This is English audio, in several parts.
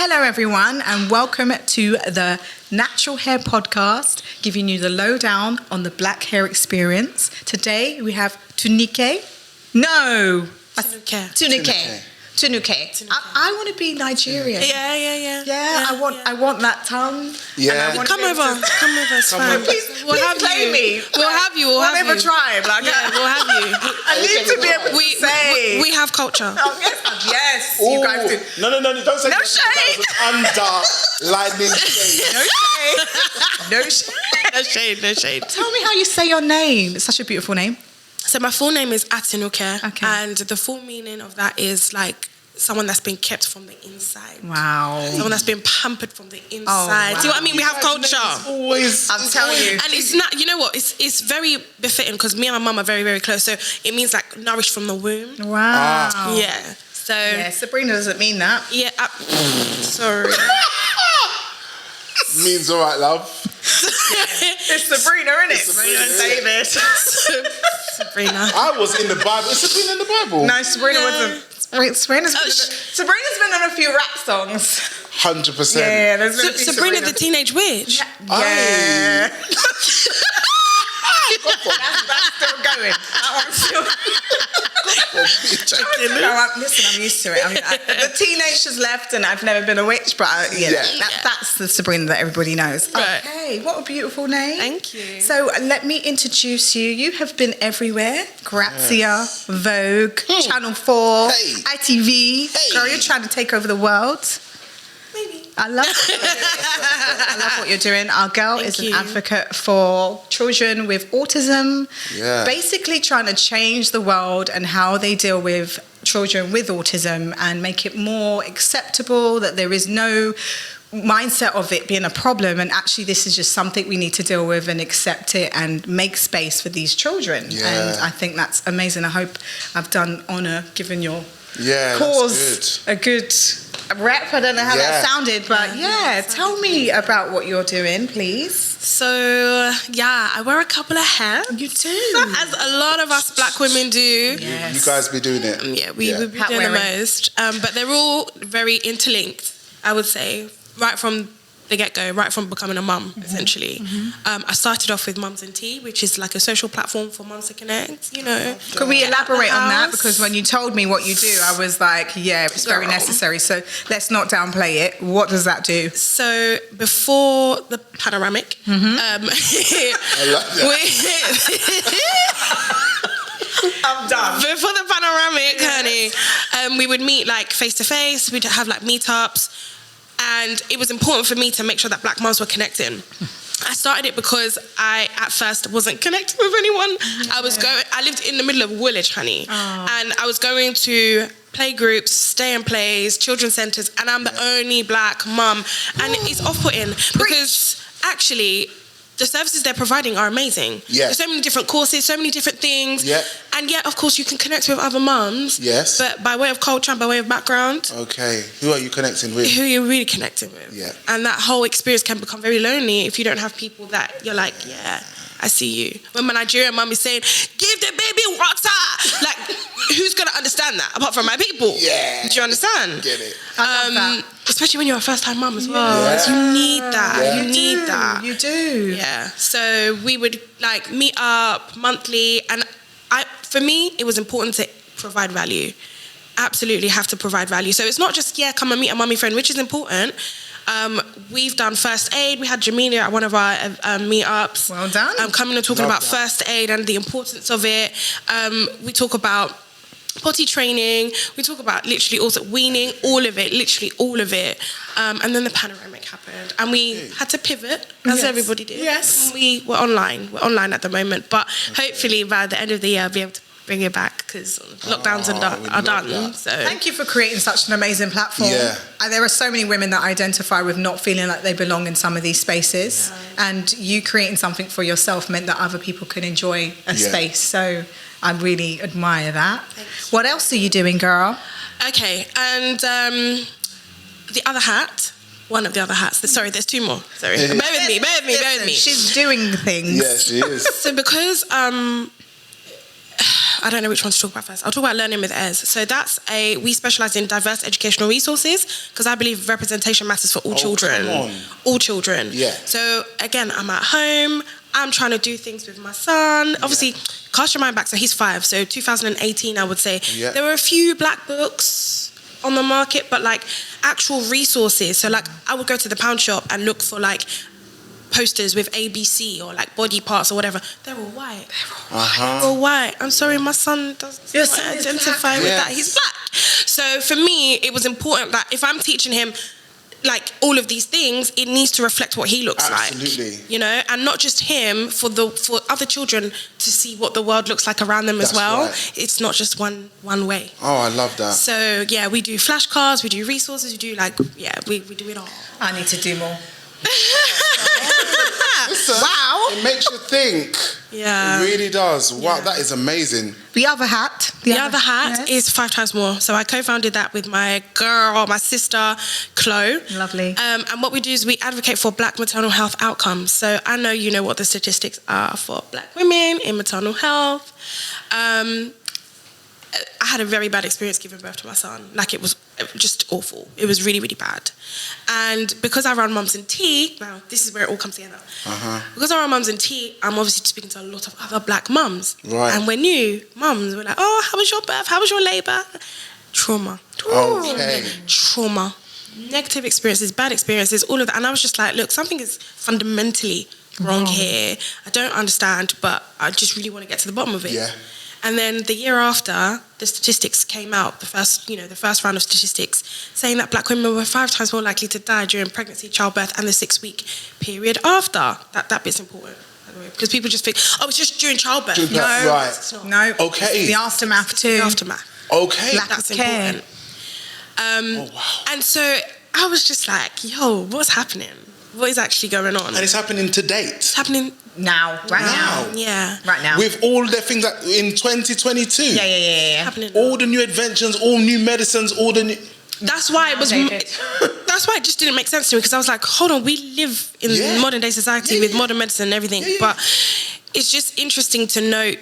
Hello, everyone, and welcome to the Natural Hair Podcast, giving you the lowdown on the black hair experience. Today, we have Tinuke. Tinuke. I want to be Nigerian. Yeah. I want that tongue. Yeah. Come over. It's fine. We'll have you. We'll have you. Whatever tribe. We'll have you. I need to be able to say. We have culture. Yes. You guys do. No, don't say no that. Shade. Underlining shade. No shade. No shade. Tell me how you say your name. It's such a beautiful name. So my full name is Tinuke, okay. And the full meaning of that is like someone that's been kept from the inside. Wow. Someone that's been pampered from the inside. Oh, wow. Do you know what I mean? We have culture. I'm telling you. And it's not, you know what? It's very befitting because me and my mum are very, very close. So it means like nourished from the womb. Wow. Yeah. So. Yeah, Sabrina doesn't mean that. Yeah. Sorry. Means all right, love. It's Sabrina, isn't it? Sabrina and David. Sabrina. I was in the Bible. Is Sabrina in the Bible? No, Sabrina wasn't. Sabrina's been on a few rap songs. 100%. Yeah, there's been a few Sabrina the Teenage Witch. Yeah. That's still going. Listen, I'm used to it. The teenagers left and I've never been a witch, but that's the Sabrina that everybody knows. Right. Okay, what a beautiful name. Thank you. So let me introduce you. You have been everywhere. Grazia, Vogue, Channel 4, ITV. Hey. Girl, you're trying to take over the world. Maybe. I love what you're doing. Our girl is an advocate for children with autism. Yeah. Basically trying to change the world and how they deal with children with autism and make it more acceptable, that there is no mindset of it being a problem, and actually this is just something we need to deal with and accept it and make space for these children. Yeah. And I think that's amazing. I hope I've done honour giving your cause a good rep. I don't know how that sounded, but tell me about what you're doing, please. So, I wear a couple of hats. You do. As a lot of us black women do. Yes. You guys be doing it. We be doing the most. But they're all very interlinked, I would say, right from the get-go, right from becoming a mum, essentially. I started off with Mums and Tea, which is like a social platform for mums to connect, you know. Could we elaborate on that? Because when you told me what you do, I was like, it's very necessary. So let's not downplay it. What does that do? So before the panoramic, I like that. I'm done. Before the panoramic, honey, we would meet like face-to-face. We'd have like meetups. And it was important for me to make sure that black mums were connecting. I started it because I, at first, wasn't connecting with anyone. I lived in the middle of Woolwich, honey. And I was going to play groups, stay and plays, children's centres, and I'm the only black mum. And it's off-putting because actually, the services they're providing are amazing. Yeah. There's so many different courses, so many different things. Yeah. And of course, you can connect with other mums. Yes. But by way of culture and by way of background. Okay. Who are you connecting with? Who you're really connecting with. Yeah. And that whole experience can become very lonely if you don't have people that you're like, I see you. When my Nigerian mum is saying, give the baby water. Like, who's going to understand that apart from my people? Yeah. Do you understand? Get it. I love that. Especially when you're a first-time mum as well. Yeah. You need that. Yeah. You need that. You do. Yeah. So we would like meet up monthly, and for me, it was important to provide value. Absolutely have to provide value. So it's not just, come and meet a mummy friend, which is important. We've done first aid. We had Jamelia at one of our meetups. Well done. Coming and talking about first aid and the importance of it. We talk about potty training. We talk about literally also weaning, all of it, literally all of it. And then the panoramic happened. And we had to pivot, as everybody did. Yes. We were online. We're online at the moment. But hopefully by the end of the year, I'll be able to bring it back because lockdowns are done. So thank you for creating such an amazing platform. Yeah. And there are so many women that identify with not feeling like they belong in some of these spaces. Yeah. And you creating something for yourself meant that other people can enjoy a space. So I really admire that. What else are you doing, girl? Okay, and the other hat, one of the other hats. Sorry, there's two more. Sorry. Bear with me. She's doing things. Yeah, she is. So because I don't know which one to talk about first. I'll talk about Learning with ES. So we specialise in diverse educational resources because I believe representation matters for all children. Come on. All children. Yeah. So again, I'm at home. I'm trying to do things with my son. Obviously, cast your mind back. So he's 5. So 2018, I would say. Yeah. There were a few black books on the market, but like actual resources. So like I would go to the pound shop and look for like posters with ABC or like body parts or whatever. They were white. They were white. I'm sorry, my son doesn't identify with that. He's black. So for me, it was important that if I'm teaching him like all of these things, it needs to reflect what he looks like. Absolutely. You know, and not just him, for other children to see what the world looks like around them as well. Right. It's not just one way. Oh, I love that. So yeah, we do flashcards, we do resources, we do we do it all. I need to do more. Listen, wow. It makes you think. Yeah. It really does. Wow, that is amazing. The other hat. The other hat is 5 times more. So I co-founded that with my sister, Chloe. Lovely. And what we do is we advocate for black maternal health outcomes. So I know you know what the statistics are for black women in maternal health. I had a very bad experience giving birth to my son. Like, it was just awful. It was really, really bad. And because I run Mums and Tea, now this is where it all comes together. Because I run Mums and Tea, I'm obviously speaking to a lot of other black mums. Right. And we're new mums. We're like, oh, how was your birth? How was your labour? Trauma. Okay. Trauma. Negative experiences, bad experiences, all of that. And I was just like, look, something is fundamentally wrong here. I don't understand, but I just really want to get to the bottom of it. Yeah. And then the year after, the statistics came out, the first round of statistics, saying that black women were 5 times more likely to die during pregnancy, childbirth, and the 6-week period after. That bit's important, by the way, because people just think, oh, it's just during childbirth. No, right. It's not. No. Okay. The aftermath too. The aftermath. Okay. That's important. Oh, wow. And so I was just like, yo, what's happening? What is actually going on? And it's happening to date. It's happening now. Yeah. Right now. With all the things that in 2022. Yeah. Happening all the new inventions, all new medicines, all the new... That's why it was. That's why it just didn't make sense to me, because I was like, hold on, we live in modern day society with modern medicine and everything, but it's just interesting to note,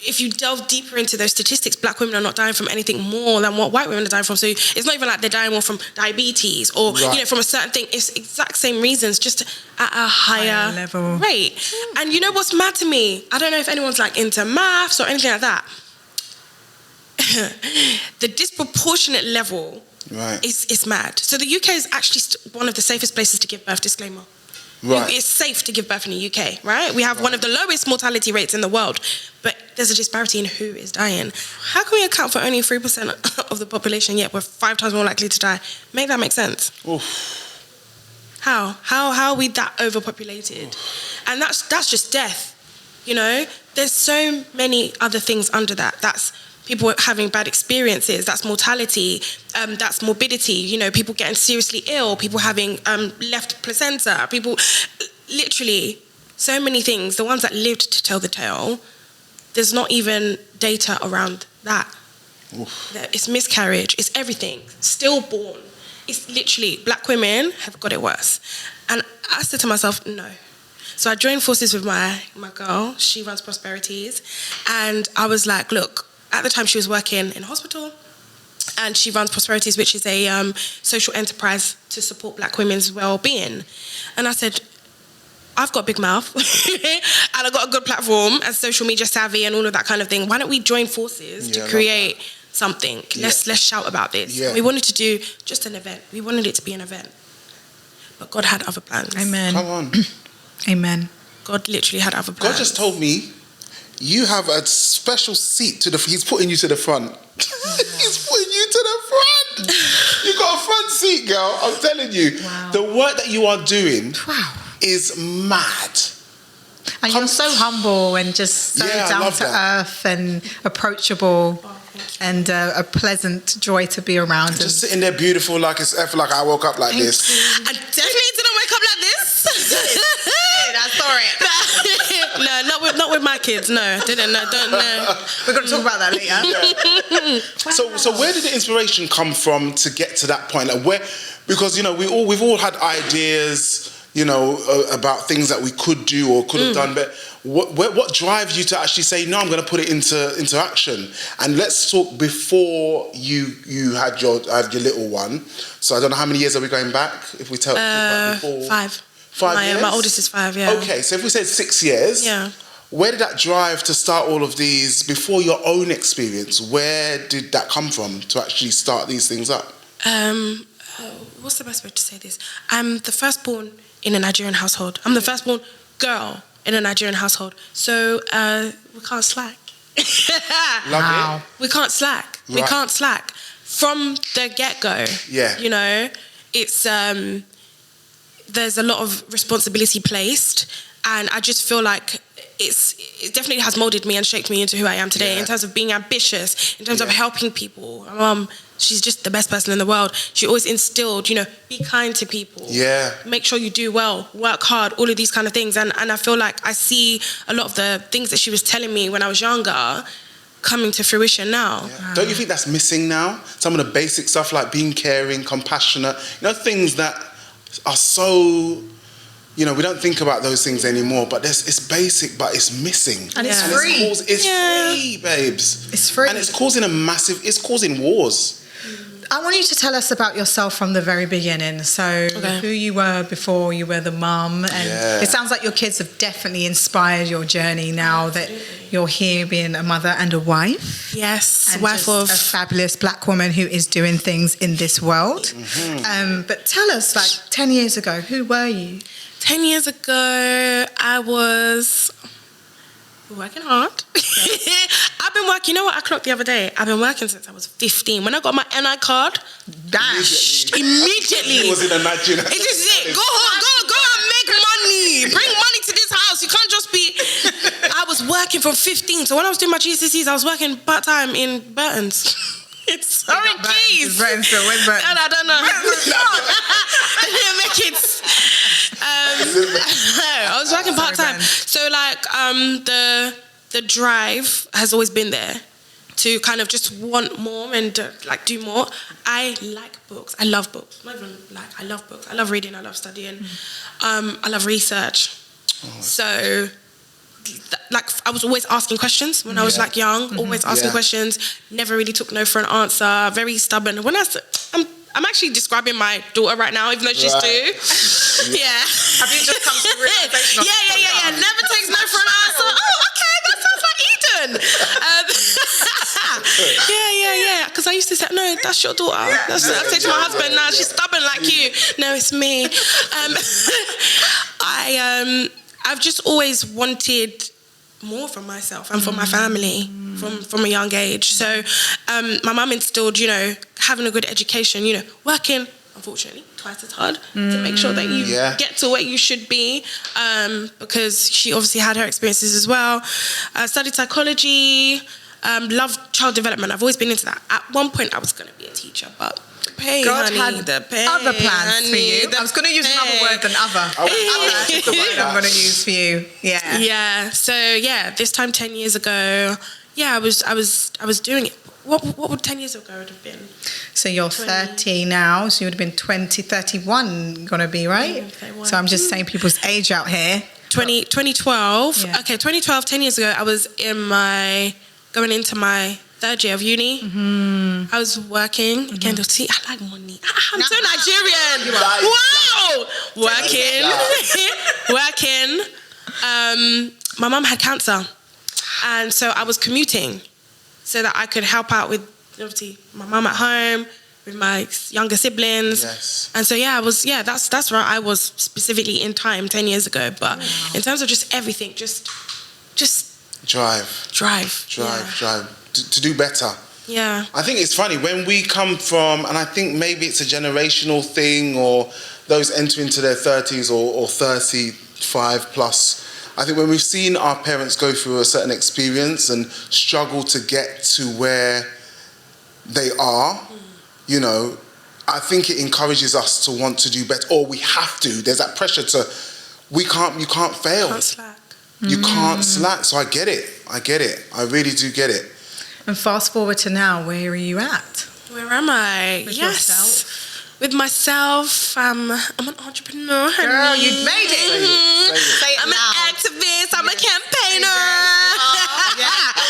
if you delve deeper into those statistics, black women are not dying from anything more than what white women are dying from. So it's not even like they're dying more from diabetes or from a certain thing. It's exact same reasons, just at a higher level rate. And you know what's mad to me? I don't know if anyone's like into maths or anything like that. The disproportionate level is mad. So the UK is actually one of the safest places to give birth, disclaimer. Right. It's safe to give birth in the UK, right? We have one of the lowest mortality rates in the world, but there's a disparity in who is dying. How can we account for only 3% of the population, yet we're 5 times more likely to die? Make that make sense? Oof. How are we that overpopulated? And that's just death, There's so many other things under that. That's people having bad experiences, that's mortality, that's morbidity, people getting seriously ill, people having left placenta, people, literally, so many things. The ones that lived to tell the tale, there's not even data around that. Oof. It's miscarriage, it's everything, stillborn. It's literally, black women have got it worse. And I said to myself, no. So I joined forces with my girl, she runs Prosperities, and I was like, look, at the time she was working in a hospital, and she runs Prosperities, which is a social enterprise to support black women's well-being. And I said, I've got a big mouth, and I've got a good platform, and social media savvy and all of that kind of thing. Why don't we join forces to create something? Let's shout about this. Yeah. We wanted to do just an event. We wanted it to be an event. But God had other plans. Amen. Come on. Amen. God literally had other plans. God just told me, you have a special seat he's putting you to the front. He's putting you to the front. You got a front seat, girl. I'm telling you. Wow. The work that you are doing is mad. And you're so humble and just so down to earth and approachable. And a pleasant joy to be around. Just sitting there beautiful, like I woke up like this. I definitely didn't wake up like this. I saw it. No, not with my kids. No, didn't. No, don't. No. We're going to talk about that later. So where did the inspiration come from to get to that point? Like because we've all had ideas. about things that we could do or could have done. But what drives you to actually say, no, I'm going to put it into action? And let's talk before you had your little one. So I don't know how many years are we going back? If we talk about before 5. 5 years? My oldest is 5. Yeah. Okay, so if we said 6 years. Yeah. Where did that drive to start all of these before your own experience? Where did that come from to actually start these things up? What's the best way to say this? I'm the firstborn in a Nigerian household. I'm the firstborn girl in a Nigerian household. So we can't slack. Love it. We can't slack. Right. We can't slack. From the get-go. Yeah. It's there's a lot of responsibility placed, and I just feel like it definitely has molded me and shaped me into who I am today in terms of being ambitious, in terms of helping people. My mum, she's just the best person in the world. She always instilled, be kind to people. Yeah. Make sure you do well, work hard, all of these kind of things. And I feel like I see a lot of the things that she was telling me when I was younger coming to fruition now. Yeah. Don't you think that's missing now? Some of the basic stuff like being caring, compassionate, things that are so... we don't think about those things anymore, but it's basic, but it's missing. And it's free. It's free, babes. It's free. And it's causing wars. I want you to tell us about yourself from the very beginning. So who you were before you were the mum. And it sounds like your kids have definitely inspired your journey now that you're here being a mother and a wife. Yes, and wife of a fabulous black woman who is doing things in this world. Mm-hmm. But tell us, 10 years ago, who were you? 10 years ago, I was working hard. I've been working, I clocked the other day. I've been working since I was 15. When I got my NI card, immediately. It was in a Nigerian. It is it. Go and make money. Bring money to this house. You can't just be... I was working from 15. So when I was doing my GCSEs, I was working part-time in Burton's. It's sorry, keys. Burton's still with Burton's. I don't know. I didn't make it. I was working part-time. So the drive has always been there to kind of just want more and do more. I like books. I love books. Not even I love books. I love reading. I love studying. I love research. So I was always asking questions when I was young. Always asking questions. Never really took no for an answer. Very stubborn. When I'm actually describing my daughter right now, even though she's 2. Yeah. Have you just come to the realization? Yeah. Never takes no for an answer. Oh, okay, that sounds like Eden. Yeah. Because I used to say, no, that's your daughter. I say to my husband, nah, she's stubborn like you. No, it's me. I've just always wanted more from myself and from my family from a young age. So my mum instilled, having a good education, working, unfortunately, twice as hard to make sure that you get to where you should be, because she obviously had her experiences as well. Studied psychology, loved child development. I've always been into that. At one point, I was going to be a teacher, but God had other plans for you. I was going to use another word than other. Other is the word I'm going to use for you. Yeah. Yeah. So this time 10 years ago, I was doing it. What would 10 years ago would have been? So you're 30 now, so you would have been 31 going to be, right? 31. So I'm just saying people's age out here. 2012. Yeah. Okay, 2012, 10 years ago, I was going into my 3rd year of uni. I was working. Again, see, I like money. I'm so Nigerian. Wow. Working. My mum had cancer. And so I was commuting so that I could help out with, obviously, my mum at home, with my younger siblings. Yes. And so, that's where I was specifically in time 10 years ago. But in terms of just everything, just drive. To do better. Yeah. I think it's funny when we come from, and I think maybe it's a generational thing, or those enter into their 30s or 35 plus. I think when we've seen our parents go through a certain experience and struggle to get to where they are, I think it encourages us to want to do better, or we have to. There's that pressure you can't fail. Can't slack. You can't slack. So I get it. I really do get it. And fast forward to now, where are you at? Where am I? With yourself? with myself, I'm an entrepreneur, honey. Girl, you made it. Say it I'm loud. an activist. I'm a campaigner.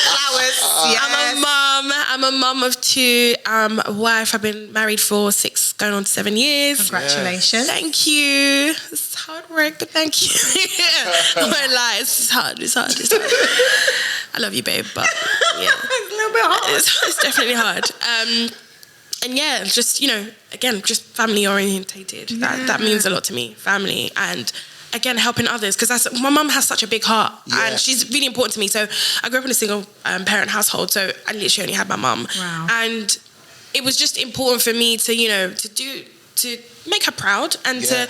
Flowers. I'm a mum of 2. I'm a wife. I've been married for 6, going on to 7 years. Congratulations. Thank you. It's hard work, but thank you. I won't lie. It's hard. I love you, babe, but yeah. It's a little bit hard. It's definitely hard. And yeah, just, again, just family orientated. That means a lot to me, family. And again, helping others, because my mum has such a big heart, and she's really important to me. So I grew up in a single parent household, so I literally only had my mum. Wow. And it was just important for me to, to make her proud, and to,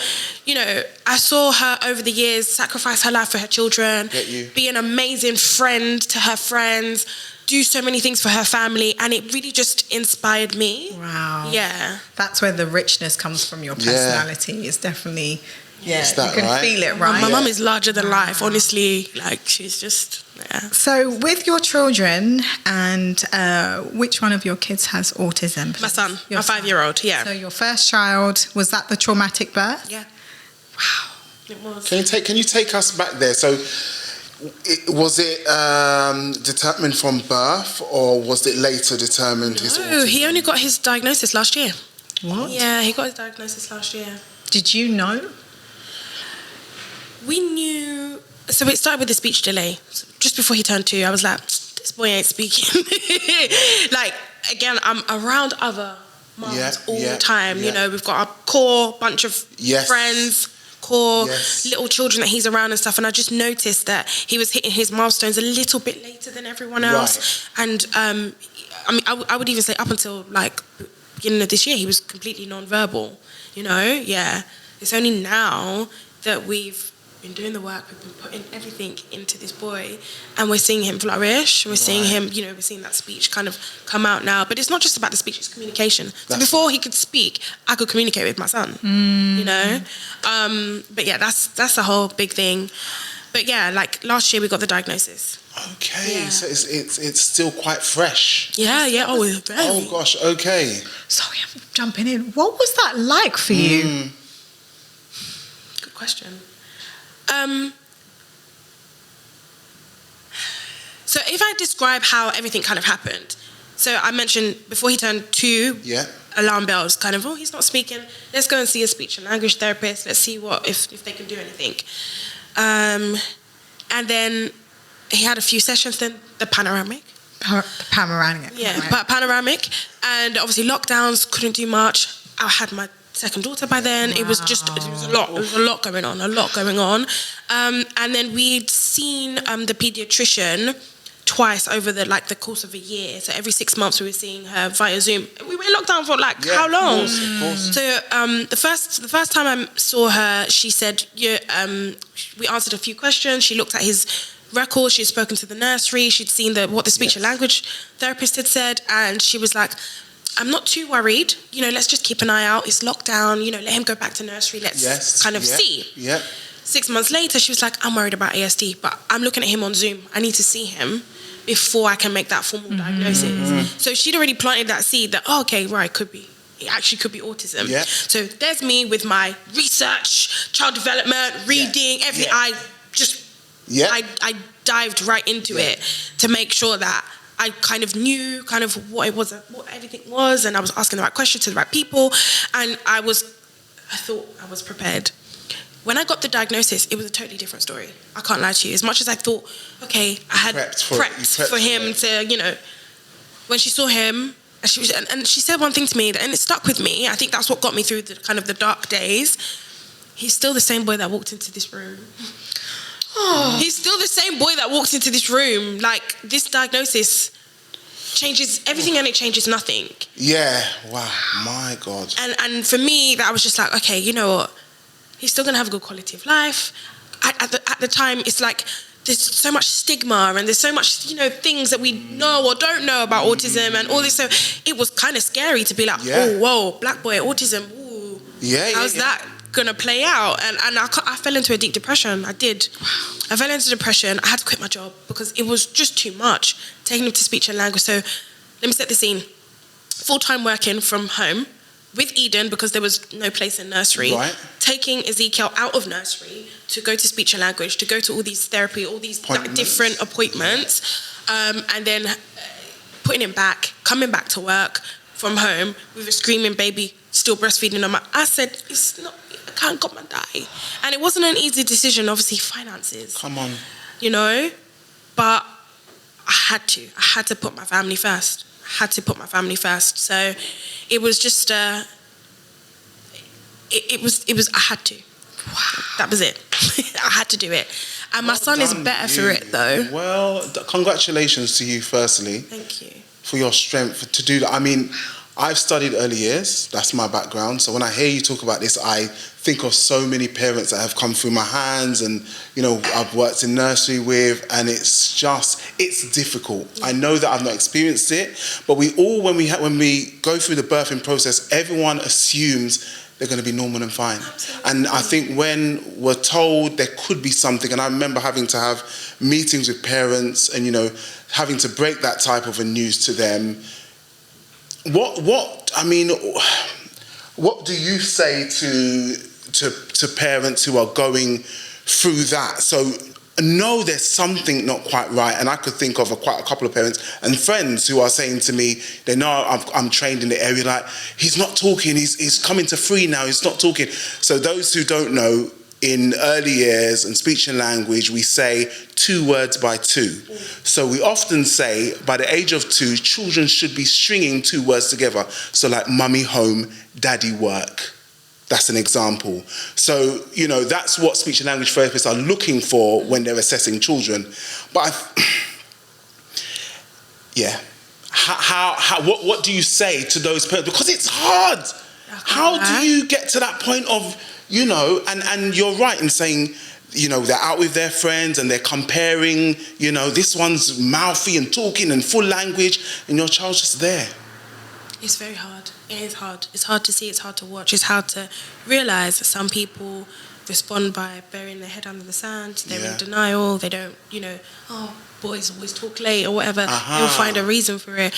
I saw her over the years sacrifice her life for her children, be an amazing friend to her friends, do so many things for her family, and it really just inspired me. Wow. Yeah. That's where the richness comes from, your personality. It's definitely, you can feel it, right? My mum is larger than life, honestly. Like, she's just, So with your children, and which one of your kids has autism? My son, Your my 5-year-old, yeah. So your first child, was that the traumatic birth? Yeah. Wow. It was. Can you take us back there? So, was it determined from birth, or was it later determined his autism? No, he only got his diagnosis last year. What? Yeah, he got his diagnosis last year. Did you know? We knew, so it started with the speech delay. So just before he turned 2, I was like, this boy ain't speaking. Like, again, I'm around other mums all the time. We've got our core bunch of friends, little children that he's around and stuff. And I just noticed that he was hitting his milestones a little bit later than everyone else. Right. And I would even say up until like beginning of this year, he was completely non-verbal, Yeah. It's only now that we've been doing the work, we've been putting everything into this boy, and we're seeing him flourish. We're seeing him, we're seeing that speech kind of come out now. But it's not just about the speech, it's communication. So before he could speak, I could communicate with my son, But yeah, that's a whole big thing. But yeah, like last year we got the diagnosis. Okay, so it's still quite fresh. Yeah. Oh, very. Oh gosh, okay. Sorry, I'm jumping in. What was that like for you? Good question. So if I describe how everything kind of happened, so I mentioned before he turned 2, alarm bells kind of, he's not speaking, let's go and see a speech and language therapist, let's see if they can do anything. And then he had a few sessions, then the panoramic. Panoramic. Yeah, panoramic. And obviously lockdowns, couldn't do much. I had my second daughter by then. It was a lot. It was a lot going on. And then we'd seen the pediatrician twice over the course of a year. So every 6 months we were seeing her via Zoom. We were in lockdown for how long? Of course. So the first time I saw her, she said, we answered a few questions. She looked at his records. She had spoken to the nursery. She'd seen what the speech and language therapist had said, and she was like, I'm not too worried. Let's just keep an eye out. It's lockdown. Let him go back to nursery. Let's see. Yeah. 6 months later, she was like, I'm worried about ASD, but I'm looking at him on Zoom. I need to see him before I can make that formal diagnosis. So she'd already planted that seed that, could be. It actually could be autism. Yeah. So there's me with my research, child development, reading, everything. I just, I dived right into it to make sure that I kind of knew what everything was, and I was asking the right questions to the right people, and I thought I was prepared. When I got the diagnosis, it was a totally different story. I can't lie to you. As much as I thought, I had prepped for him to, when she saw him, and she said one thing to me, and it stuck with me. I think that's what got me through the dark days. He's still the same boy that walked into this room. He's still the same boy that walks into this room. Like, this diagnosis changes everything and it changes nothing. Yeah, wow, my God. And for me, that was just like, okay, you know what? He's still going to have a good quality of life. At the time, it's like, there's so much stigma and there's so much, things that we know or don't know about autism and all this. So it was kind of scary to be like, oh, whoa, black boy, autism, ooh. How's that gonna play out? And I fell into a deep depression. I did. I fell into depression. I had to quit my job because it was just too much, taking him to speech and language. So let me set the scene. Full-time working from home, with Eden, because there was no place in nursery, taking Ezekiel out of nursery to go to speech and language, to go to all these therapy, all these different appointments, and then putting him back, coming back to work from home with a screaming baby, still breastfeeding on I said, it's not, I can't got my die. And it wasn't an easy decision, obviously, finances. Come on. You know? But I had to put my family first. So it was just, it was, I had to. Wow. That was it. I had to do it. And my son is better for it, though. Well, congratulations to you, firstly. Thank you. For your strength to do that. I mean, I've studied early years. That's my background. So when I hear you talk about this, I think of so many parents that have come through my hands and, you know, I've worked in nursery with, and it's difficult. I know that I've not experienced it, but we all, when we go through the birthing process, everyone assumes they're going to be normal and fine. Absolutely. And I think when we're told there could be something, and I remember having to have meetings with parents and, you know, having to break that type of a news to them. What do you say to parents who are going through that? So know there's something not quite right, and I could think of quite a couple of parents and friends who are saying to me, they know I'm trained in the area, like, he's not talking, he's coming to 3 now, he's not talking. So those who don't know, in early years and speech and language, we say 2 words by 2. So we often say by the age of 2, children should be stringing 2 words together. So like mummy home, daddy work. That's an example. So, you know, that's what speech and language therapists are looking for when they're assessing children. But what do you say to those parents? Because it's hard. How do you get to that point of, you know, and you're right in saying, you know, they're out with their friends and they're comparing, you know, this one's mouthy and talking and full language, and your child's just there. It's very hard. It is hard. It's hard to see, it's hard to watch. It's hard to realise that some people respond by burying their head under the sand. They're in denial. They don't, you know, oh, boys always talk late or whatever. They'll find a reason for it.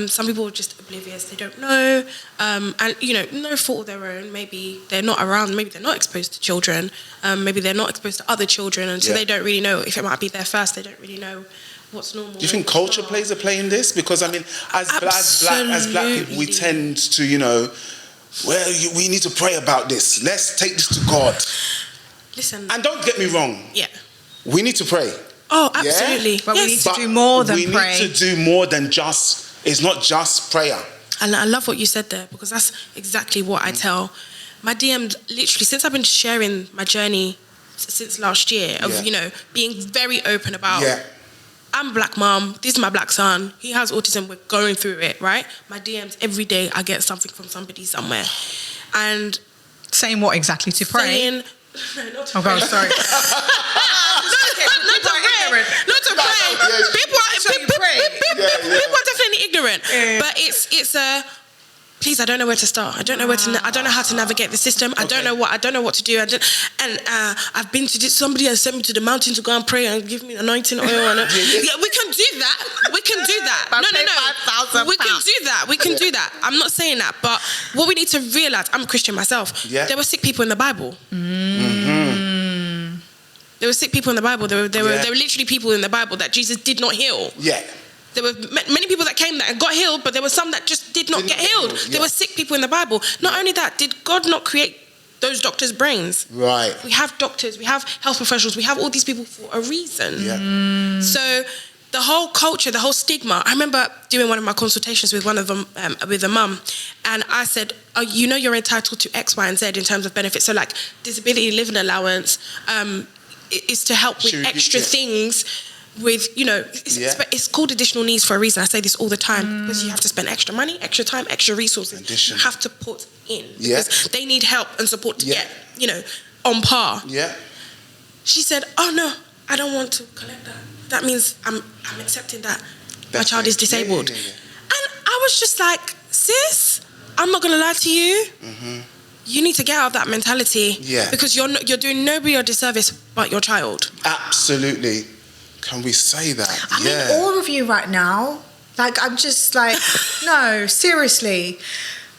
Some people are just oblivious. They don't know. And, you know, no fault of their own. Maybe they're not around. Maybe they're not exposed to children. Maybe they're not exposed to other children. And so they don't really know if it might be their first. They don't really know what's normal. Do you think culture plays a play in this? Because, I mean, as black people, we tend to, you know, well, we need to pray about this. Let's take this to God. Listen. And don't get me wrong. Yeah. We need to pray. Oh, absolutely. Yeah? But we need to do more than pray. We need to do more than just, it's not just prayer. And I love what you said there, because that's exactly what I tell. My DMs, literally, since I've been sharing my journey since last year of, you know, being very open about, I'm a black mom, this is my black son, he has autism, we're going through it, right? My DMs, every day I get something from somebody somewhere. And saying what exactly? To pray? Saying, no, not to pray. Oh, God, sorry. Not to pray. People are definitely ignorant. But it's a please, I don't know where to start. I don't know I don't know how to navigate the system. I don't know what to do. I've been to somebody has sent me to the mountain to go and pray and give me anointing oil. And we can do that. We can do that. No. We can do that. We can do that. I'm not saying that, but what we need to realize, I'm a Christian myself. Yeah. There were sick people in the Bible. There were sick people in the Bible. There were literally people in the Bible that Jesus did not heal. Yeah. There were many people that came that got healed, but there were some that just did not get healed. Yeah. There were sick people in the Bible. Not only that, did God not create those doctors' brains? Right. We have doctors, we have health professionals, we have all these people for a reason. Yeah. So the whole culture, the whole stigma. I remember doing one of my consultations with one of them, with a mum, and I said, "Oh, you know, you're entitled to X, Y, and Z in terms of benefits. So, like, disability living allowance is to help with extra things." With, you know, it's called additional needs for a reason. I say this all the time because you have to spend extra money, extra time, extra resources. You have to put in because they need help and support to get, you know, on par. Yeah. She said, "Oh no, I don't want to collect that. That means I'm accepting that my child is disabled." And I was just like, "Sis, I'm not gonna lie to you. You need to get out of that mentality because you're doing nobody a disservice but your child." Absolutely. Can we say that? I mean, all of you right now, like, I'm just like, no, seriously.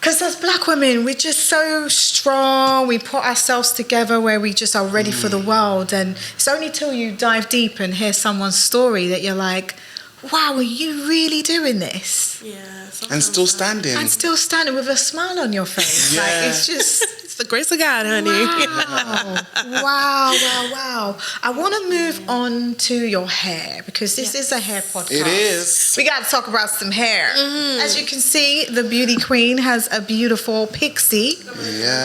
Because as black women, we're just so strong. We put ourselves together where we just are ready for the world. And it's only till you dive deep and hear someone's story that you're like, wow, are you really doing this? Yeah. And still standing. And still standing with a smile on your face. Yeah. Like, it's just... It's the grace of God, honey. Wow. I want to move on to your hair because this is a hair podcast. It is. We got to talk about some hair. As you can see, the beauty queen has a beautiful pixie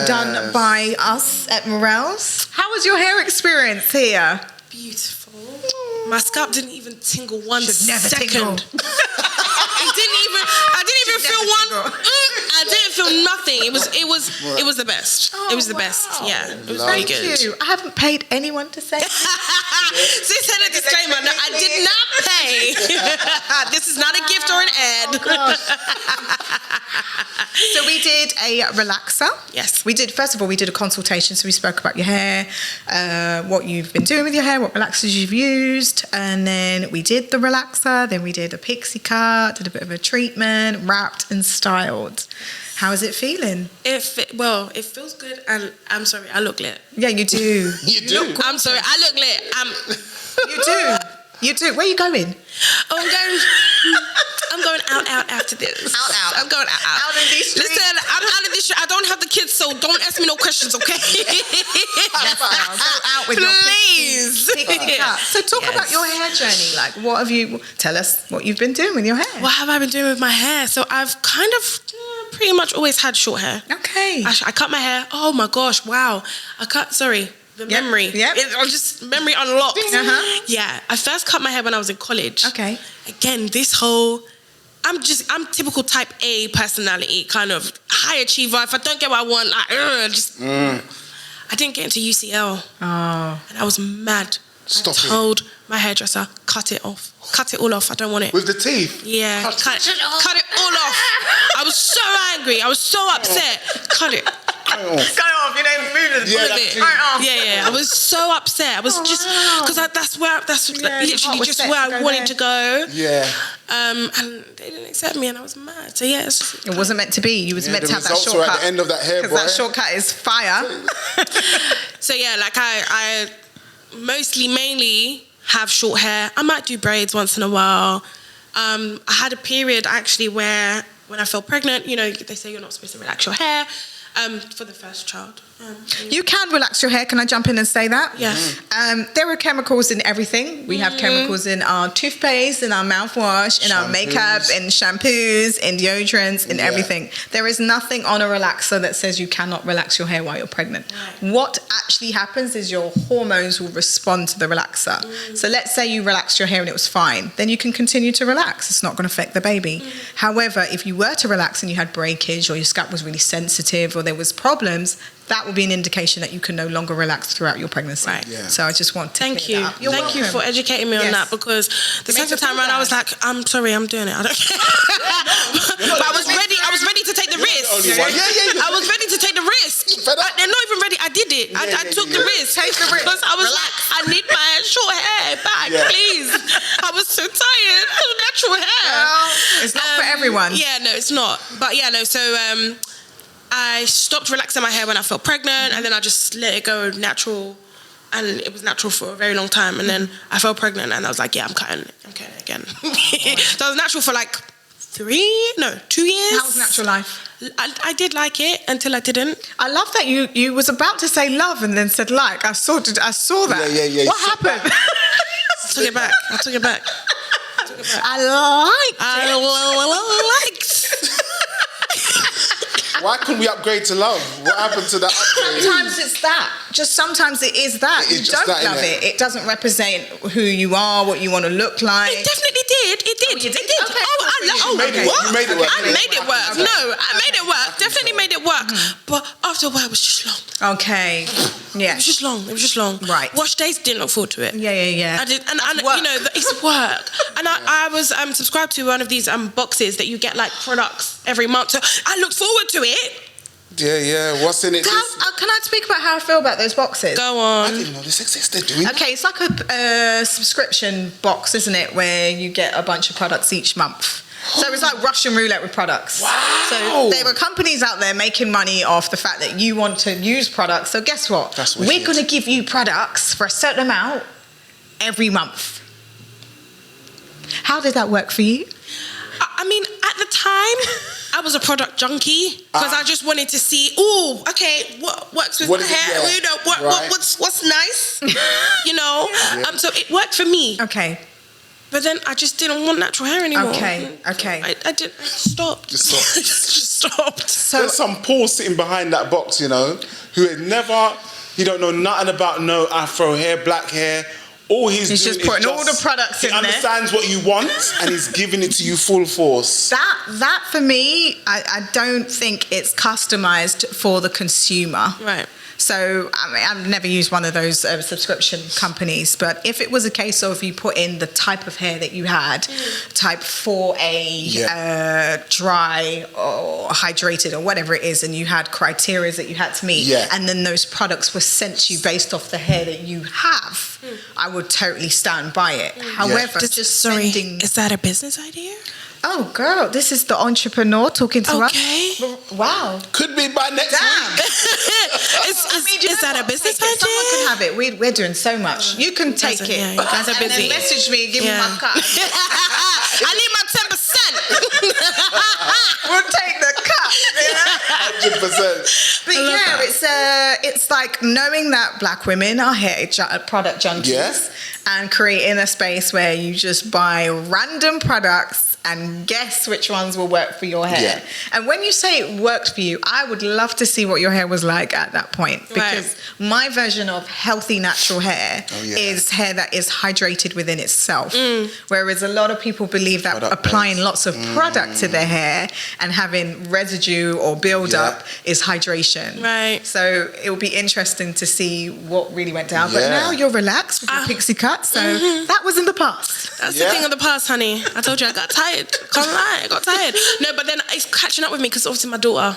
done by us at Morells. How was your hair experience here? Beautiful. My scalp didn't even tingle one second. Tingle. I didn't even feel one. I didn't feel nothing. It was the best. Oh, it was the best. Yeah, it was Thank really good. you. I haven't paid anyone to say. This had a disclaimer. No, I did not pay. This is not a gift or an ad. So we did a relaxer. Yes. First of all, we did a consultation. So we spoke about your hair, what you've been doing with your hair, what relaxers you've used. And then we did the relaxer. Then we did a pixie cut, did a bit of a treatment, wrapped and styled. How is it feeling? It feels good. And I'm sorry, I look lit. Yeah, you do. You do. I'm sorry, I look lit. You do. You do. Where are you going? Oh, I'm going out after this. Out. I'm going out. Out in these streets. Listen, I'm out of this street. I don't have the kids, so don't ask me no questions, okay? Yes, go out with Please. your pixie cut. So talk about your hair journey. Like, what have you... Tell us what you've been doing with your hair. What have I been doing with my hair? So I've kind of pretty much always had short hair. Okay. I cut my hair. Oh my gosh, wow. Memory. Yep. I'm just memory unlocked. Uh-huh. Yeah. I first cut my hair when I was in college. Okay. Again, I'm typical type A personality, kind of high achiever. If I don't get what I want, I didn't get into UCL. Oh. And I was mad. Stop I told my hairdresser, cut it off. Cut it all off. I don't want it. With the teeth? Yeah. Cut it all off. I was so angry. I was so upset. Cut it. Cut it off. Go off. You don't even move it. Yeah. I was so upset. I was just because that's literally just where I wanted to go. Yeah. And they didn't accept me, and I was mad. So yeah, It wasn't meant to be. You was meant to have that shortcut. shortcut. At the end of that hair, because that shortcut is fire. So yeah, like I mainly have short hair. I might do braids once in a while. I had a period actually where when I fell pregnant, they say you're not supposed to relax your hair for the first child. You can relax your hair. Can I jump in and say that? Yeah. There are chemicals in everything. We have chemicals in our toothpaste, in our mouthwash, in our makeup, in shampoos, in deodorants, in everything. There is nothing on a relaxer that says you cannot relax your hair while you're pregnant. Right. What actually happens is your hormones will respond to the relaxer. So let's say you relaxed your hair and it was fine. Then you can continue to relax. It's not going to affect the baby. However, if you were to relax and you had breakage or your scalp was really sensitive or there was problems, that will be an indication that you can no longer relax throughout your pregnancy. Right. Yeah. So I just want to Thank you. That up. You're Thank you for educating me on that, because the second time around I was like, I'm sorry, I'm doing it. I don't care. But I was ready to take the risk. I was ready to take the risk. They're not even ready. I did it. I took the risk. Take the risk. Because I was like, I need my short hair back, please. I was so tired of natural hair. Well, it's not for everyone. Yeah, no, it's not. But yeah, no, so I stopped relaxing my hair when I felt pregnant, and then I just let it go natural, and it was natural for a very long time. And then I felt pregnant, and I was like, yeah, I'm cutting it again. So I was natural for like 2 years. How was natural life? I did like it until I didn't. I love that you was about to say love and then said like. I saw that. Yeah. What happened? I took it back. I liked. Why couldn't we upgrade to love? What happened to that upgrade? Sometimes it's that. Just sometimes it is that. You don't love it. It doesn't represent who you are, what you want to look like. It definitely did. It did. You did? It did. Okay. You made it work. I made it work. No, I made it work. Definitely made it work. But after a while, it was just long. Okay. Yeah. It was just long. Right. Wash days, didn't look forward to it. Yeah. I did, and it's work. And I was subscribed to one of these boxes that you get like products every month. So I looked forward to it. Yeah. What's in it? Can I speak about how I feel about those boxes? Go on. I didn't know this existed. Okay, it's like a subscription box, isn't it? Where you get a bunch of products each month. So it's like Russian roulette with products. Wow. So there were companies out there making money off the fact that you want to use products. So guess what? That's We're wicked. going to give you products for a certain amount every month. How did that work for you? I mean, at the time, I was a product junkie because I just wanted to see, what works with What my is it? hair? Yeah. You know, Right. what's nice? You know, so it worked for me. Okay. But then I just didn't want natural hair anymore. Okay. I stopped. Just stop. Just stopped. So There's some Paul sitting behind that box, you know, who had never, he don't know nothing about no afro hair, black hair. All he's doing just is putting all the products in he there. understands what you want and he's giving it to you full force. that for me, I don't think it's customized for the consumer. Right. So I mean, I've never used one of those subscription companies, but if it was a case of you put in the type of hair that you had, type 4A, dry or hydrated or whatever it is, and you had criteria that you had to meet, and then those products were sent to you based off the hair that you have, I would totally stand by it. However, just sending... Is that a business idea? Oh, girl, this is the entrepreneur talking to us. Okay. Wow. Could be by next week. Is that a business idea? Someone can have it. We're doing so much. You can take it. Yeah, you guys are busy. And then message me and give me my cut. I need my 10%. We'll take the cut. 100%. But it's like knowing that black women are product junkies and creating a space where you just buy random products and guess which ones will work for your hair. Yeah. And when you say it worked for you, I would love to see what your hair was like at that point. Because my version of healthy natural hair is hair that is hydrated within itself. Whereas a lot of people believe that applying lots of product to their hair and having residue or build-up is hydration. Right. So it will be interesting to see what really went down. But now you're relaxed with your pixie cut, so that was in the past. That's the thing of the past, honey. I told you I got tired. Can't lie, I got tired. No, but then it's catching up with me because obviously my daughter.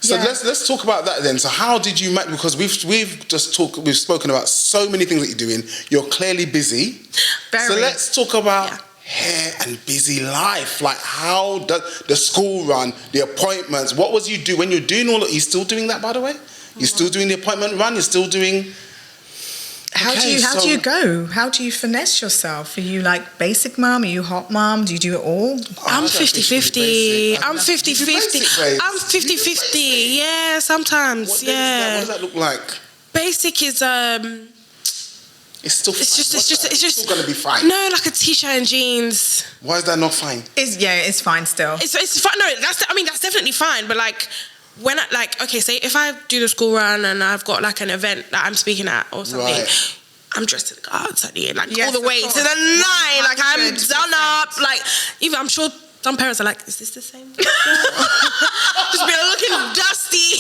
So let's talk about that then. So how did you match? Because we've spoken about so many things that you're doing. You're clearly busy. So let's talk about hair and busy life. Like how does the school run, the appointments? What was you do when you're doing all that? Are you still doing that, by the way? You're still doing the appointment run? You're still doing... How do you go? How do you finesse yourself? Are you like basic mom? Are you hot mom? Do you do it all? I'm 50-50. I'm 50-50. I'm 50-50. Yeah, sometimes. What does that look like? Basic is It's still fine. It's just still gonna be fine. No, like a t-shirt and jeans. Why is that not fine? It's fine still. It's fine. No, that's definitely fine. But like when say if I do the school run and I've got like an event that I'm speaking at or something, I'm dressed to the gods at the end, all the way to the nine. Like I'm done up. Like even I'm sure some parents are like, is this the same? Just be looking dusty.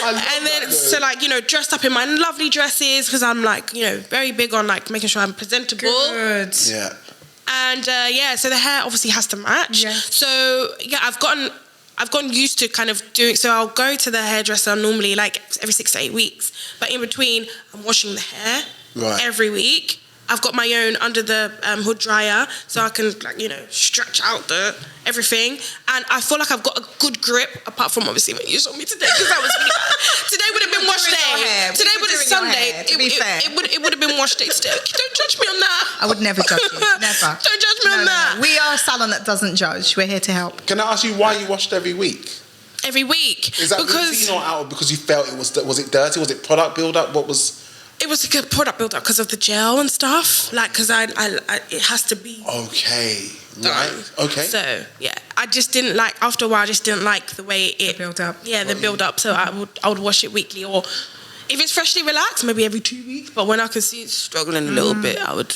and then so like, dressed up in my lovely dresses because I'm like, very big on like making sure I'm presentable. Good. Yeah. And so the hair obviously has to match. Yes. So I've gotten used to kind of doing. So I'll go to the hairdresser normally like every 6 to 8 weeks, but in between I'm washing the hair every week. I've got my own under the hood dryer, so I can stretch out the everything, and I feel like I've got a good grip. Apart from obviously when you saw me today, because that was really bad. Today would have been wash day. Today would have Sunday. It would have been wash day today. Don't judge me on that. I would never judge you. Never. Don't judge me on that. No. We are a salon that doesn't judge. We're here to help. Can I ask you why you washed every week? Every week. Is that routine or out because you felt it was it dirty? Was it product build up? What was? It was a good product build up because of the gel and stuff. Like, because I it has to be right. Okay. So I just didn't like. After a while, I just didn't like the way it build up. Yeah, the build up. So I would wash it weekly, or if it's freshly relaxed, maybe every 2 weeks. But when I could see it's struggling a little bit, I would.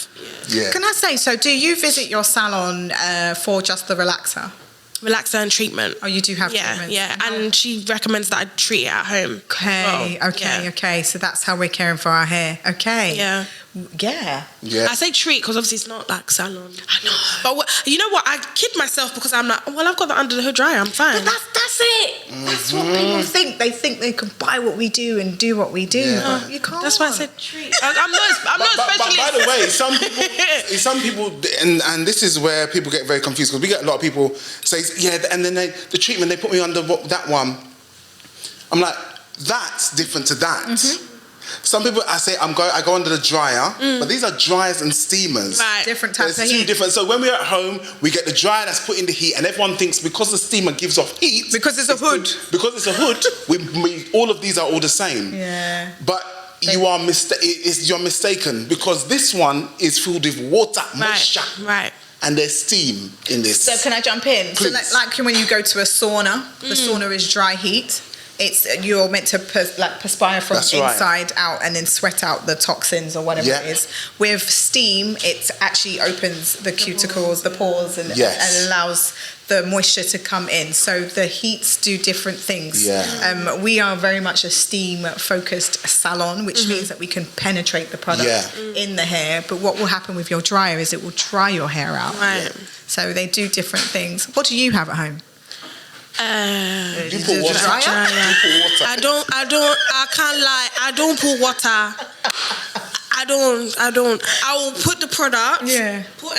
Yeah. Can I say so? Do you visit your salon for just the relaxer? Relaxer and treatment. Oh, you do have treatments? Yeah, and she recommends that I treat it at home. Okay. So that's how we're caring for our hair. Okay. Yeah. I say treat because obviously it's not like salon. I know. But you know what? I kid myself because I'm like, well, I've got that under the hood dryer. I'm fine. But that's it. That's what people think. They think they can buy what we do and do what we do, but you can't. That's why I said treat. I'm not specialist. But by the way, some people, and this is where people get very confused, because we get a lot of people say, yeah, and then the treatment, they put me under that one. I'm like, that's different to that. Mm-hmm. Some people, I go under the dryer, but these are dryers and steamers. Right. Different types of heat. Two different. So when we're at home, we get the dryer that's put in the heat, and everyone thinks because the steamer gives off heat. Because it's a hood. Because it's a hood, all of these are all the same. Yeah. But you're mistaken, because this one is filled with water, moisture. Right. And there's steam in this. So can I jump in? Please. So like when you go to a sauna, the sauna is dry heat. You're meant to perspire from inside out and then sweat out the toxins or whatever it is. With steam, it actually opens the cuticles, the pores, and allows the moisture to come in. So the heats do different things. Yeah. We are very much a steam-focused salon, which means that we can penetrate the product in the hair. But what will happen with your dryer is it will dry your hair out. Right. So they do different things. What do you have at home? You put water. I can't lie. I don't put water. I don't. I will put the product. Yeah. Put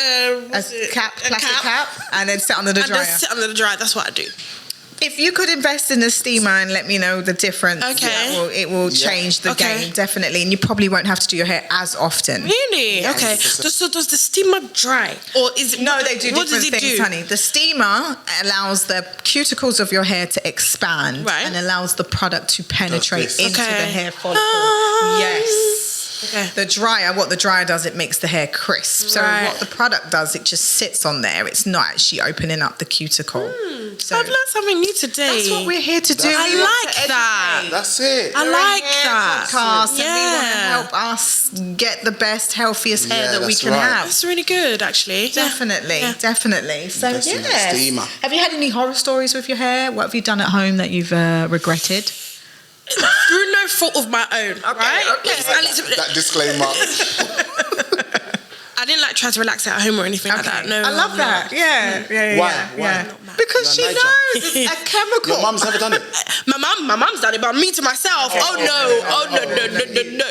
plastic cap, and then sit under the dryer. And then sit under the dryer. That's what I do. If you could invest in a steamer and let me know the difference, it will change the game, definitely. And you probably won't have to do your hair as often. Really? Yes. Okay. So does the steamer dry? Or is it... No, they do different things, honey. The steamer allows the cuticles of your hair to expand and allows the product to penetrate into the hair follicle. Yes. Okay. What the dryer does, it makes the hair crisp. So what the product does, it just sits on there. It's not actually opening up the cuticle. So I've learned something new today. That's what we're here to do. I like that. That's it. I like that. Podcast, and we want to help us get the best, healthiest hair that we can have. That's really good, actually. Definitely. So steamer. Have you had any horror stories with your hair? What have you done at home that you've regretted? Through no fault of my own, right? Okay. That disclaimer. I didn't try to relax it at home or anything like that. No, I love that. Yeah. Why? Because she knows it's a chemical. Your mum's never done it. My mum's done it, but me to myself. No.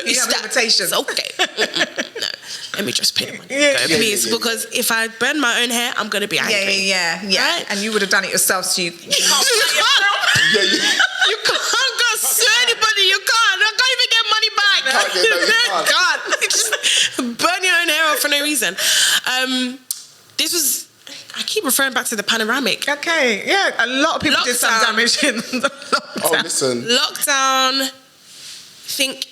You have limitations. Okay. No. Let me just pay the money. Please, because if I burn my own hair, I'm gonna be angry. Yeah. Right? And you would have done it yourself, so you can't. You can't go sue anybody. You can't. I can't even get money back. God, just burn your own hair off for no reason. This was. I keep referring back to the panoramic. Okay, yeah, a lot of people did some damage in the lockdown. Oh, listen. Lockdown. Think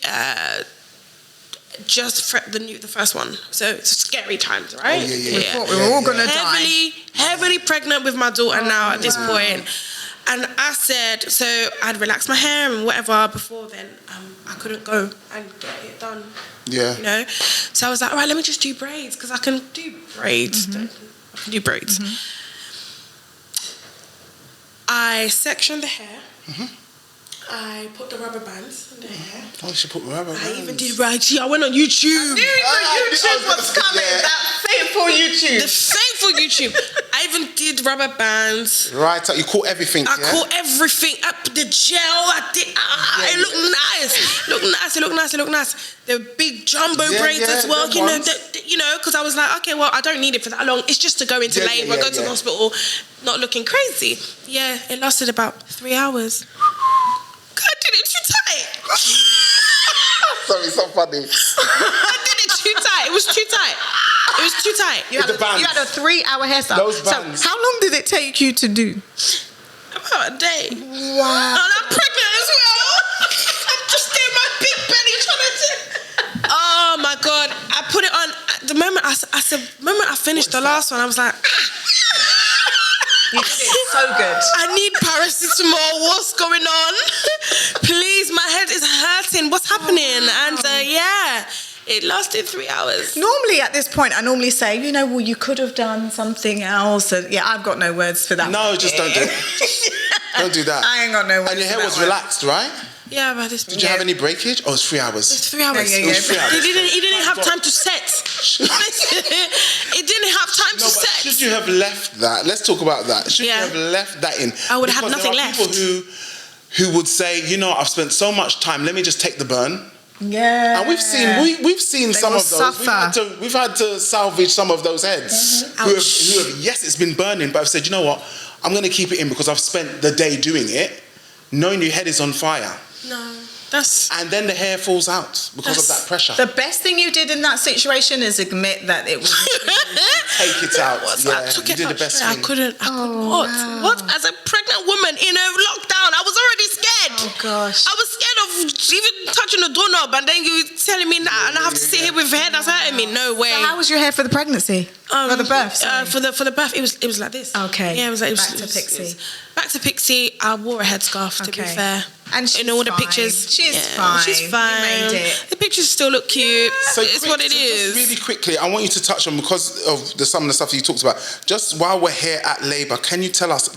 just the first one. So it's scary times, right? Oh, yeah. We thought we were all gonna die. Heavily pregnant with my daughter now at this point. And I said, so I'd relax my hair and whatever before then. I couldn't go and get it done. Yeah. You know? So I was like, all right, let me just do braids because I can do braids. I can do braids. I sectioned the hair. I put the rubber bands in the hair. Oh, you should put rubber bands. I even did I went on YouTube. I knew YouTube was coming. Yeah. That faithful YouTube. The faithful YouTube. I even did rubber bands. Right, so you caught everything. I caught everything. The gel. I did. It looked nice. It looked nice. The big jumbo braids as well. You know, because I was like, okay, well, I don't need it for that long. It's just to go into labour, go to the hospital, not looking crazy. Yeah, it lasted about 3 hours. I did it too tight. Sorry, it's so funny. I did it too tight. It was too tight. You had a 3-hour hairstyle. Those bands. So how long did it take you to do? About a day. Wow. And I'm pregnant as well. I'm just there, my big belly trying to. Oh my God! I put it on. The moment I finished the last one, I was like. You did it so good. I need paracetamol. What's going on? Please, my head is hurting. What's happening? And it lasted 3 hours. Normally at this point, I normally say, you could have done something else. And I've got no words for that. No, just don't do it. Don't do that. I ain't got no words. And your hair was relaxed, right? Yeah, by this point. Did you have any breakage? Oh, it's 3 hours. It's 3 hours. It was 3 hours. He didn't have time to set. He didn't have time to set. Should you have left that? Let's talk about that. Should you have left that in? I would have had nothing left. People who would say, you know, I've spent so much time, let me just take the burn. Yeah. And we've seen some of those. We've had to salvage some of those heads who have, yes, it's been burning, but I've said, you know what, I'm going to keep it in because I've spent the day doing it, knowing your head is on fire. No. And then the hair falls out because of that pressure. The best thing you did in that situation is admit that it was. Take it out. I took it you did out. the best thing. I couldn't. Wow. What? As a pregnant woman in a lockdown, I was already scared. Oh gosh. I was scared of even touching the doorknob, and then you telling me that, and I have to sit here with hair that's hurting me. No way. So how was your hair for the pregnancy? For the birth? For the birth, it was like this. Okay. Yeah, it was like back to Pixie. Back to Pixie. I wore a headscarf to be fair. And she's in all the fine. pictures, She's fine. She's fine. You made it. The pictures still look cute. So it's what it is. Just really quickly, I want you to touch on, because of some of the stuff you talked about, just while we're here at labour, can you tell us,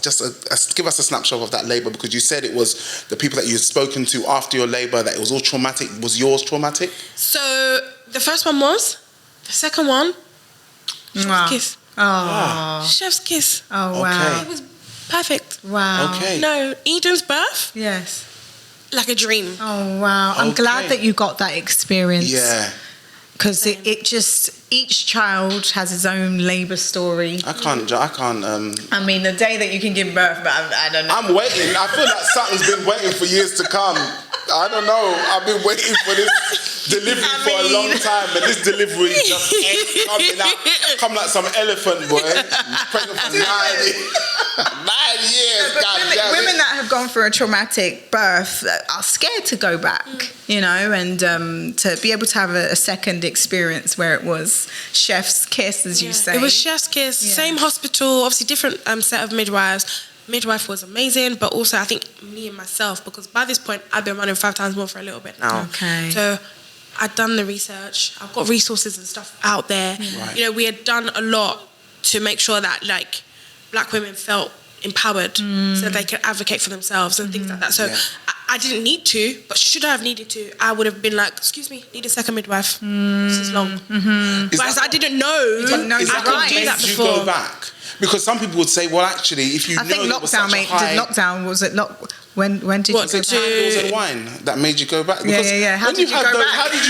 give us a snapshot of that labour? Because you said it was the people that you had spoken to after your labour, that it was all traumatic. Was yours traumatic? So the first one was. The second one, chef's kiss. Oh. Chef's kiss. Oh, wow. Okay. It was perfect. Wow. Okay. No, Eden's birth, Yes. like a dream. Oh, wow. I'm glad that you got that experience. Yeah. Because it just, each child has his own labour story. I can't. I mean, the day that you can give birth, but I don't know. I'm waiting. I feel like something's been waiting for years to come. I don't know. I've been waiting for this delivery for a long time, and this delivery just ain't coming out. Come like some elephant, boy. Pregnant for 9 years. Women that have gone through a traumatic birth are scared to go back, you know, and to be able to have a second experience where it was chef's kiss, as you say. It was chef's kiss. Same hospital, obviously different set of midwives. Midwife was amazing, but also I think me and myself, because by this point I've been running 5 times more for a little bit now. Okay. So I'd done the research. I've got resources and stuff out there. Right. You know, we had done a lot to make sure that like black women felt empowered so that they could advocate for themselves and things like that. So I didn't need to, but should I have needed to, I would have been like, excuse me, need a second midwife. This is long. But as I didn't know, You didn't know Is I that couldn't what do made that you before. go back? Because some people would say, well, actually, if you I think know lockdown, lockdown, was it when did What, you go to- back? candles and wine that made you go back. Because Yeah. How when did you go back? How did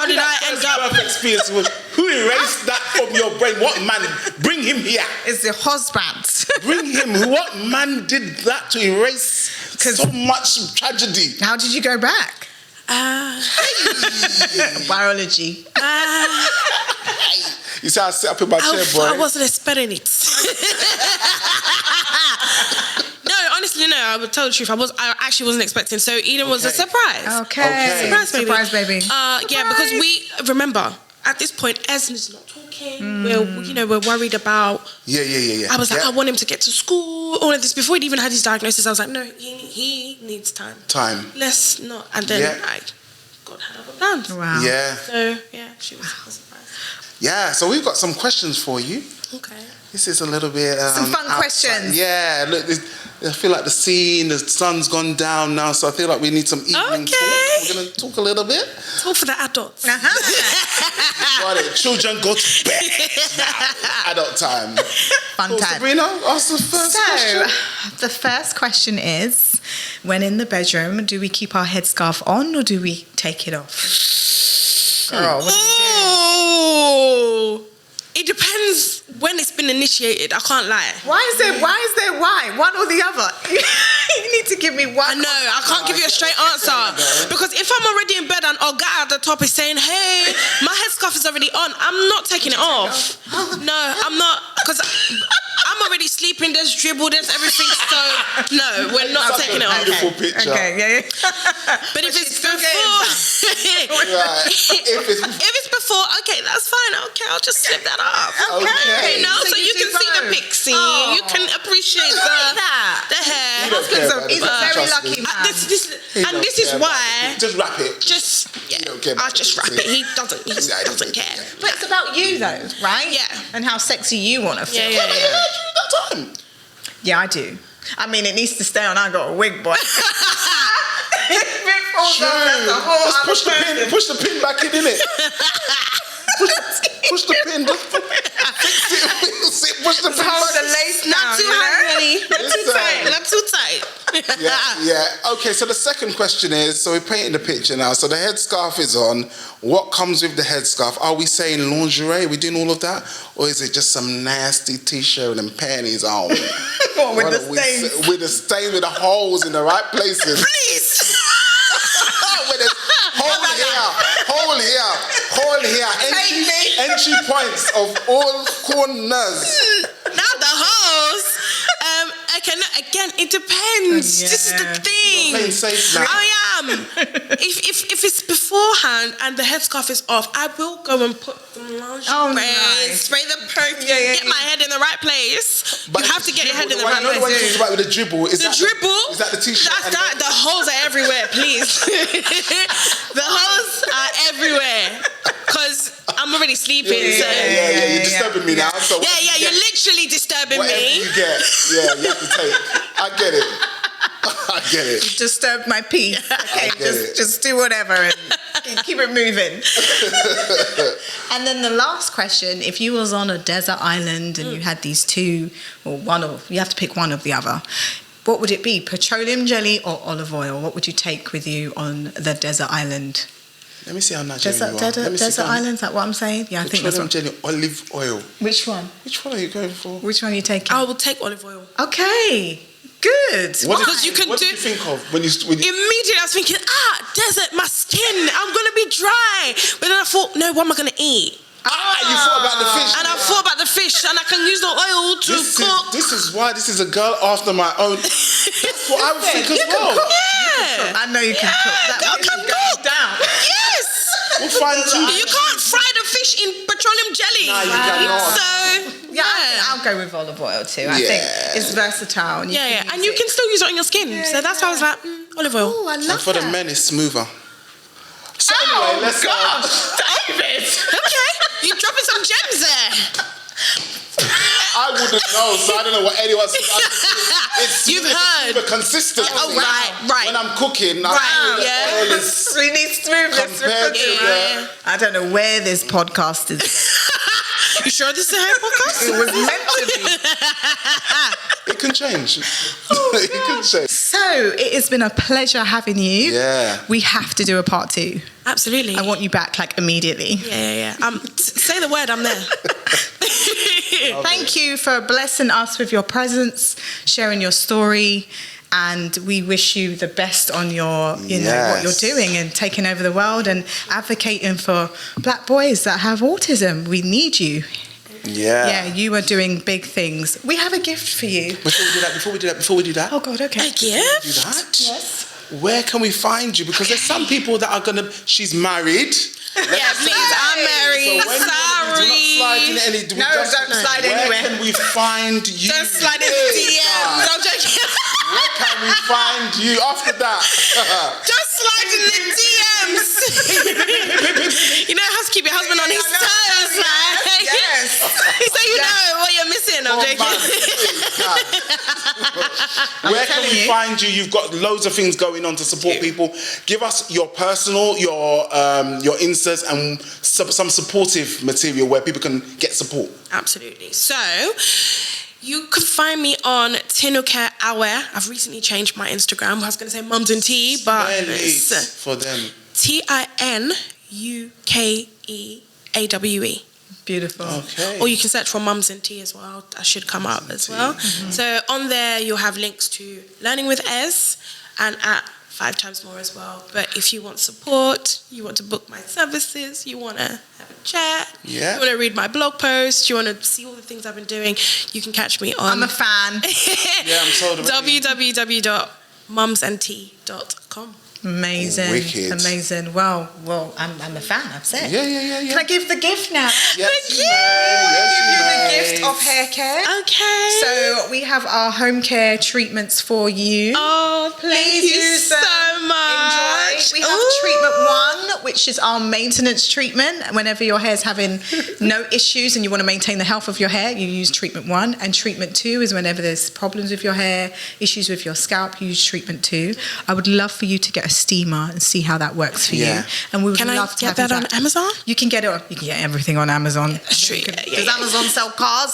did I end up? Birth experience was, who erased that from your brain? What man? Bring him here. It's the husband. Bring him. What man did that to erase so much tragedy? How did you go back? Biology. You see, I sit up in my chair, boy. I wasn't expecting it. No, honestly, no. I would tell the truth. I actually wasn't expecting. So Eden was a surprise. Okay. Surprise baby. Surprise baby. Yeah, because we remember at this point, Esna's not talking. We're worried about. Yeah. I was like, I want him to get to school. All of this before he'd even had his diagnosis. I was like, no, he needs time. Let's not. And then God had other plans. Wow. Yeah. So yeah, she was a surprise. Yeah. So we've got some questions for you. Okay. This is a little bit Some fun outside. questions. Yeah, look, I feel like the sun's gone down now, so I feel like we need some evening talk. We're going to talk a little bit. Talk for the adults. Got it. Children go to bed now. Adult time. Fun Cool. time. Sabrina, ask the first question. The first question is, when in the bedroom, do we keep our headscarf on or do we take it off? Girl, what do we do? Oh, it depends when it's been initiated. I can't lie. Why? One or the other? You need to give me one. I know, I can't give you a straight answer. Because if I'm already in bed and our guy at the top is saying, hey, my headscarf is already on, I'm not taking it off. No, I'm not. Because I'm already sleeping, there's dribble, there's everything. So, no, we're not taking it off. Beautiful picture. Okay, yeah. But if it's still before... Right. If it's before, okay, that's fine. Okay, I'll just slip that off. Okay. You know, so you can see the both. pixie. Oh. You can appreciate the hair. You don't care about He's the a very trust lucky me. man. This is why. Just wrap it. don't care about I'll just wrap it. He doesn't care. But it's about you though, right? Yeah. And how sexy you want to feel. Yeah. Yeah, I do. I mean, it needs to stay on. I got a wig, boy. Just push the pin back in it. Push the pin. Push the pin Hold back. the lace down. Not too high, really. Not too tight. Yeah. Okay, so the second question is, so we're painting the picture now. So the headscarf is on. What comes with the headscarf? Are we saying lingerie? Are we doing all of that? Or is it just some nasty t-shirt and panties on? With the stains. With the stains, with the holes in the right places. Please. With the hole here. Entry points of all corners. Not the holes. Okay, no, again, it depends. Yeah. This is the thing. You're playing safe now. I am. If it's beforehand and the headscarf is off, I will go and put the lingerie, spray the perfume, get my head in the right place. But you have to get your head in the right place. I know the one you talked about with the dribble. Is that the t-shirt? That's that. The holes are everywhere, please. The holes are everywhere. Because I'm already sleeping. You're disturbing me now. So you're literally disturbing whatever me. you get, you have to take. I get it. You disturbed my peace. Okay, just do whatever and keep it moving. And then the last question: if you was on a desert island and you had these two, or you have to pick one of the other. What would it be? Petroleum jelly or olive oil? What would you take with you on the desert island? Let me see how Nigerian you are. Desert island, is that what I'm saying? Yeah, I think that's what. Jelly, olive oil. Which one? Which one are you going for? Which one are you taking? I will take olive oil. Okay, good. What did you think of when you immediately I was thinking, desert, my skin, I'm gonna be dry. But then I thought, no, what am I gonna eat? you thought about the fish. And I thought about the fish, and I can use the oil to cook. This is why this is a girl after my own. That's what I would think as well. Yeah. I know you can cook. Girl can cook. Down. Yes. We'll find You can't fry the fish in petroleum jelly. Nah, you cannot. So I'll go with olive oil too. I think it's versatile. And and you can still use it on your skin. So that's why I was like, olive oil. Oh, I love and for the men, it's smoother. So anyway, let's David. Okay, you're dropping some gems there. I wouldn't know, so I don't know what anyone says. You've heard. The consistency. Right. When I'm cooking, Right, oil is We need smoothness. compared to I don't know where this podcast is. You sure this is a hair podcast? It was meant to be. It can change. It can change. So it has been a pleasure having you. Yeah. We have to do a part 2. Absolutely. I want you back immediately. Yeah. Say the word, I'm there. Thank you for blessing us with your presence, sharing your story, and we wish you the best on your, what you're doing and taking over the world and advocating for black boys that have autism. We need you. Yeah, you are doing big things. We have a gift for you. Before we do that. Oh God, okay. A gift? Do that? Yes. Where can we find you? Because there's some people that are gonna. She's married. Yeah, please. I'm married. So when Sorry. Don't slide anywhere. Where can we find you? Don't slide in the DMs. I'm joking. Where can we find you after that? Just slide in the DMs. You know, you have to keep your husband on his toes, like. Yes. So you know what you're missing. I'm joking. Where can we find you? You've got loads of things going on to support people. Give us your personal, your Instas and some supportive material where people can get support. Absolutely. So you can find me on Tinuke Awe. I've recently changed my Instagram. I was going to say Mums and Tea, but it's for them. TINUKEAWE. Beautiful. Okay. Or you can search for Mums and Tea as well. That should come up as well. Mm-hmm. So on there, you'll have links to Learning with Ez and at Fivexmore as well. But if you want support, you want to book my services, you want to have a chat, you want to read my blog post, you want to see all the things I've been doing, you can catch me on... I'm a fan. I'm sold. www.mumsandtea.com. Amazing. Wicked. Amazing. Well, I'm a fan, I've said. Yeah. Can I give the gift now? Yes, Give you the gift of hair care. Okay. So we have our home care treatments for you. Oh, thank you use so them. much. Enjoy. We have treatment 1, which is our maintenance treatment. Whenever your hair's having no issues and you want to maintain the health of your hair, you use treatment 1. And treatment 2 is whenever there's problems with your hair, issues with your scalp, you use treatment 2. I would love for you to get a steamer and see how that works for you. And we would love to get that on Amazon? You can get it. You can get everything on Amazon. That's true. Does Amazon sell cars?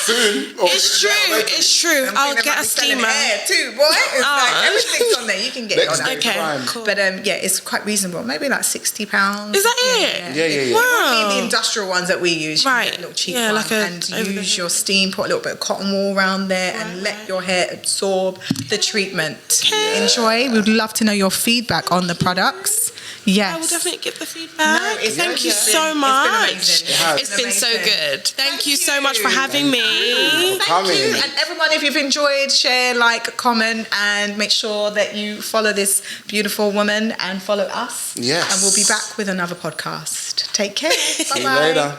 Soon. It's true. I'll get a steamer. Hair too, boy. It's like everything's on there. You can get it on there. Okay, cool. But it's quite reasonable. Maybe like £60. Is that it? Yeah. Wow. The industrial ones that we use. You Right. get a little cheap Yeah, one. like and use your steam, put a little bit of cotton wool around there and let your hair absorb the treatment. Okay. Enjoy. We would love to know your feedback on the products. Yes. I will definitely give the feedback. No, Thank you so much. It's been so good. Thank you so much for having me. Thank you. And everyone, if you've enjoyed, share, like, comment, and make sure that you follow this beautiful woman and follow us. Yes. And we'll be back with another podcast. Take care. Bye-bye. See you later.